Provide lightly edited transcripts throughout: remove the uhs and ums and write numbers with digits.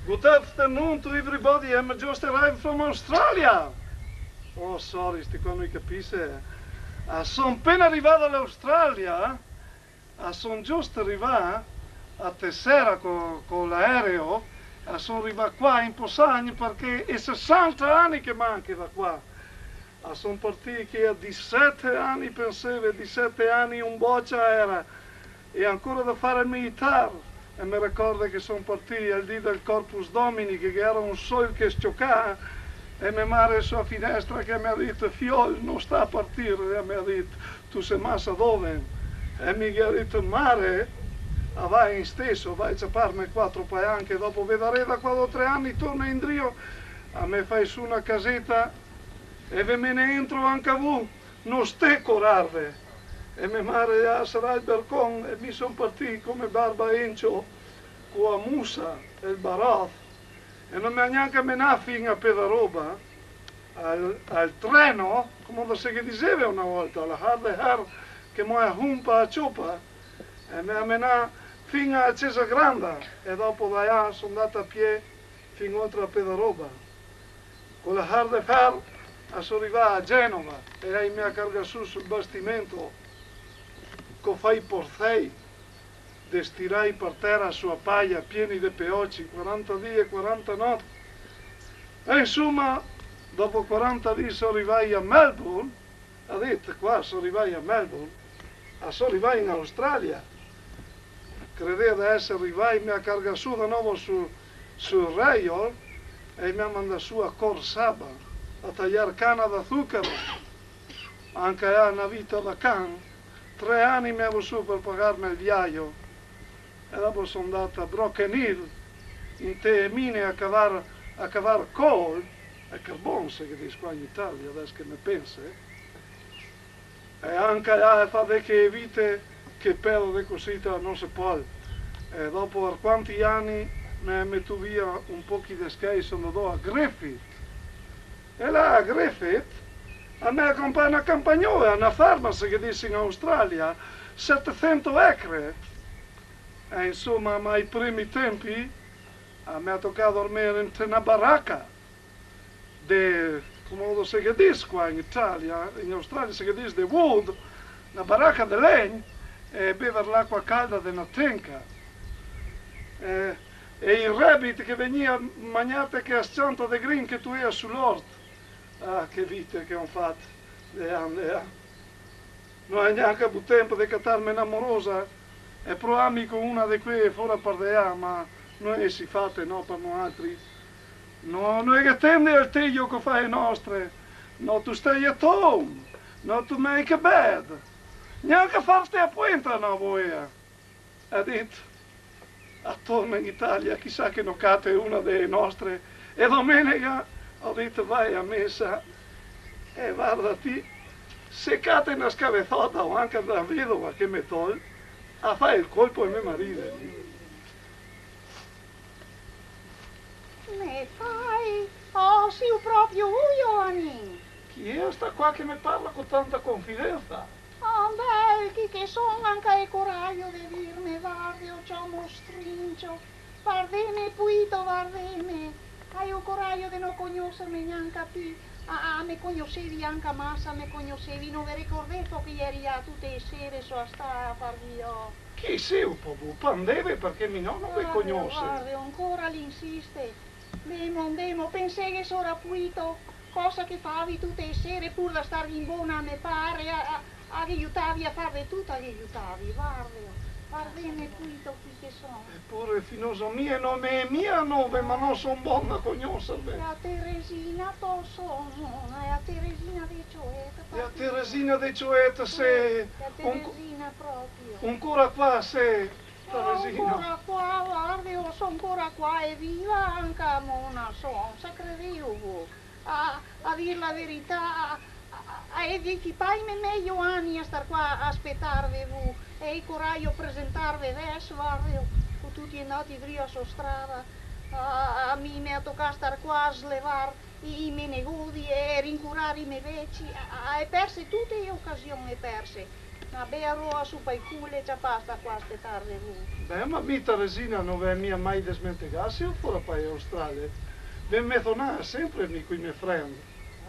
Good afternoon to everybody. I'm just arrived from Australia. Oh, sorry, sti qua non capisce. Sono appena arrivato all'Australia. Sono giusto arrivato a Tessera con l'aereo. Sono arrivato qua in Posagni perché è 60 anni che manca da qua. Sono partito che a 17 anni, pensavo, 17 anni un boccia era. E ancora da fare il militare. E mi ricordo che sono partiti al dì del Corpus Domini, che era un sole che scioccava, e mia madre sulla finestra che mi ha detto, figlio, non sta a partire, e mi ha detto, tu sei massa dove? E mi ha detto, mare, vai in stesso, vai a ciaparmi 4 poi anche, dopo vedrei da qua o 3 anni, torno in Drio, a me fai su una casetta, e me ne entro anche a voi, non stai corarve. E mia madre sarà al balcone e mi sono partito come barba encio con la musa e il baroff e non mi ha neanche menato fino a Pedaroba al treno, come si diceva una volta, alla hard che mi ha humpa a cioppa e mi ha menato fino a Cesa Granda e dopo da là sono andato a piedi fino oltre a Pedaroba. Con la hard sono arrivato a Genova e lei mi ha cargato su sul bastimento con fai portei, destirai per terra sua paglia pieni di peocci, 40 giorni e 40 notti. E insomma, dopo 40 giorni sono arrivato a Melbourne, ha detto qua sono arrivato a Melbourne, sono arrivato in Australia. Credevo di essere arrivato, mi ha cargato su di nuovo sul rail e mi ha mandato su a Corsaba a tagliare canna da zucchero, anche a una vita da can. 3 anni mi avevo su per pagarmi il viaggio e dopo sono andato a Broken Hill in Teemine a cavare coal e carbone, se che dice qua in Italia, adesso che ne pensa. E anche a fare che vite che pelo di cosita non si può. E dopo quanti anni mi metto via un po' di skate, sono andato a Griffith. E là a Griffith a me compare una campagnola, una farmacia che dice in Australia, 700 acre. E insomma, ma ai primi tempi a me ha toccato dormire in una baracca, come si dice qua in Italia, in Australia si dice di wood, una baracca di legno, e bere l'acqua calda di una tenca. E il rabbit che veniva mangiato che a 100 di green che tu hai sull'orto. Ah, che vite che ho fatto, non è neanche avuto tempo di cattarmi un'amorosa e provarmi con una di quelle fuori per di ma noi si fate, no, per noi altri. No, noi che tendi al teglio che fai nostre, no, tu stai at home, no, tu make a bed, neanche farti a puenta, no, voi. Ha detto, attorno in Italia, chissà che noccate una delle nostre, e domenica ho detto vai a messa e guardati, se cade una scavezzata o anche la vedova che mi toglie, a fare il colpo e mio marito. Me fai? Oh, sì, proprio Giovanni. Chi è sta qua che mi parla con tanta confidenza? Oh, beh, chi che sono anche il coraggio di dirmi, guardi, c'ho un mostrincio, guardeme, puito, guardeme. Hai il coraggio di non conoscermi neanche più. Mi conoscevi anche a massa, mi conoscevi, non vi ricordate che ieri a tutte le sere sono stata a farvi io. Chi sei un po' pandeve perché mio nonno mi conosce? Guarda, ancora l'insiste. Demo, pensai che sono appuito, cosa che favi tutte le sere pur da stare in buona, mi pare, a aiutavi a fare tutto, a aiutavi, guarda. Guardami qui che sono. Eppure finoso mio nome è mia nome, ma non sono buona a conoscermi. E a Teresina sono, e a Teresina dei Cioeta. E a Teresina dei Cioeta sei... E a Teresina proprio. Ancora qua sei, Teresina. Ancora qua, guarda, io sono ancora qua e viva anche a Mona, sono, se credevo. A dir la verità, e 10 pai meglio anni a star qua a aspettarvi voi. E il coraggio presentarvi adesso, guarda, con tutti andati via su strada, a me mi ha toccato stare qua a slevare i miei negozi e rincurare i miei vecchi, e perse tutte le occasioni perse. Una bella roa su per il culo e già basta qua aspettare lui. Beh, ma mi Teresina non è mia mai desmentegarsi o fuori per Australia? Ben me tornare sempre mi qui mi friend.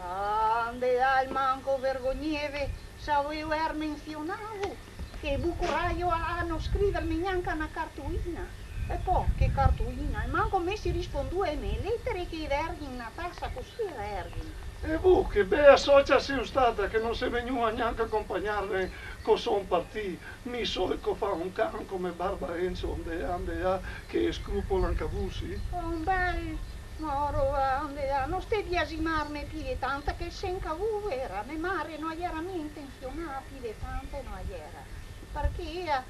Ande dai manco vergogneve, sapevo menzionato che bucuraio a non scrivermi neanche una cartolina. E poi che cartolina? E manco me si rispondue a me lettere che erghi una tassa così erghi. E che bella socia sei stata che non sei venuta neanche a accompagnarmi con son partì. Mi so che fa un can come Barbarenzo, ande che scrupola anche vusi. Un bel moro, ande non stai biasimarmi più di tanta che senca vu era, me mare non era mia intenzione più di tanta non era. Perché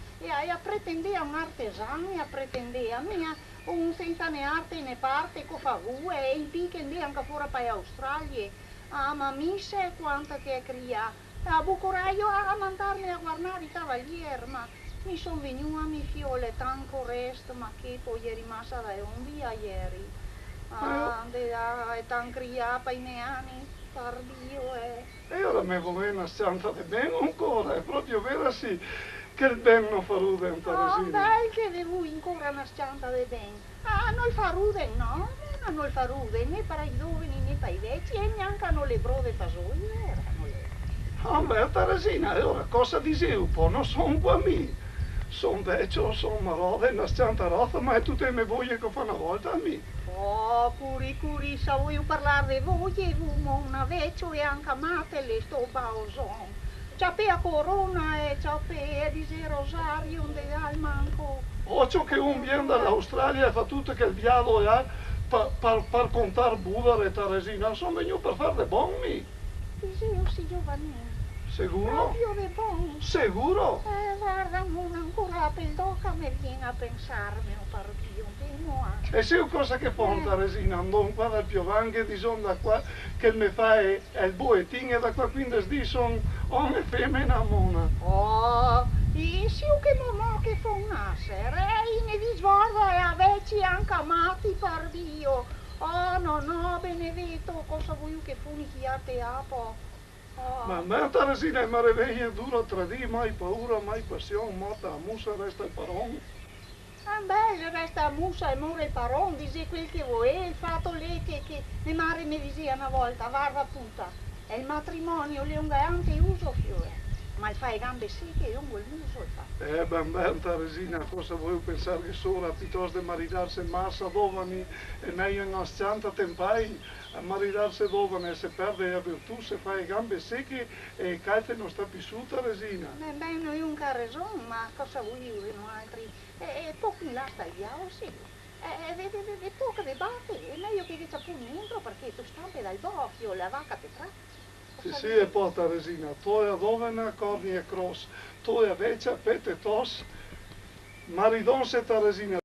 pretendeva un artesano, pretendeva mia un senza né arte né parte che fa vu e in più che anche fuori per Australia. Ah, ma mi sa quanto che è cria. A bucuraio a mandarmi a guardare i cavalieri, ma mi sono venuta a mi fiole tanto resto, ma che poi è rimasta da un via ieri. Ah, è tan cria per i miei anni, per Dio E ora mi vuole una stanza di bene ancora, è proprio vero sì, che il ben non fa rude un ah, Teresina. dai che devo ancora una scianta di bene. Ah, non fa rude, no? Non fa rude né per i giovani né per i vecchi e neanche non le prove pasoli erano le. Ah, beh, Teresina, e ora cosa dicevo un po'? Non sono qua mi. Sono vecchio, sono marode, una stanza rotta, ma è tutte le mie voglie che fa una volta a me. Oh, curi, sa voglio parlare di voi, uno una vecchio e anche amate le sto bausone. C'è a corona e c'è per di rosario, un al manco. Occhio che un viene dall'Australia e fa tutto che il diavolo è per contare Buddha e Teresina, sono venuto per fare le bommi. Io sì giovanile. Sicuro? Proprio di buon. Sicuro? Guarda, non ancora per doca mi viene a pensarmi, per Dio, E se io cosa che fa un Teresina, non guarda più avanti di son da qua, che mi fa è il boetin e da qua quindi di son ogni femmina mona. Oh, e sì che mamma che fa una sera, e ne vi sguarda e aveci anche amati per Dio. Oh, no, benedetto, cosa vuoi che funi chi a te apo? Oh. Ma a me Teresina mi riveglia duro tradire, mai paura, mai passione, morta a musa resta il paron. Ah, beh, resta a musa e mure il paron, dice quel che vuoi, il fatto lì che le mare mi diceva una volta, guarda puta, è il matrimonio, le unghie anche uso fiore. Ma il fai gambe secche e un il muso il fa. Ben, Teresina, cosa vuoi pensare che sora, piuttosto di maridarsi in massa giovani, è meglio in una stanza tempai, a maridarsi giovane se perde la virtù, se fa le gambe secche e il calce non sta più su, Teresina. Beh, noi un carreson, ma cosa vuoi dire, no altri? E poco in là tagliamo, sì. E poco le batte, è meglio che c'è pure dentro perché tu stampi dal bocchio, la vacca ti tratta. Sì, e poi Teresina, tu a dovena, corni e cross, tu a vecchia, pete tos, maridonse Teresina.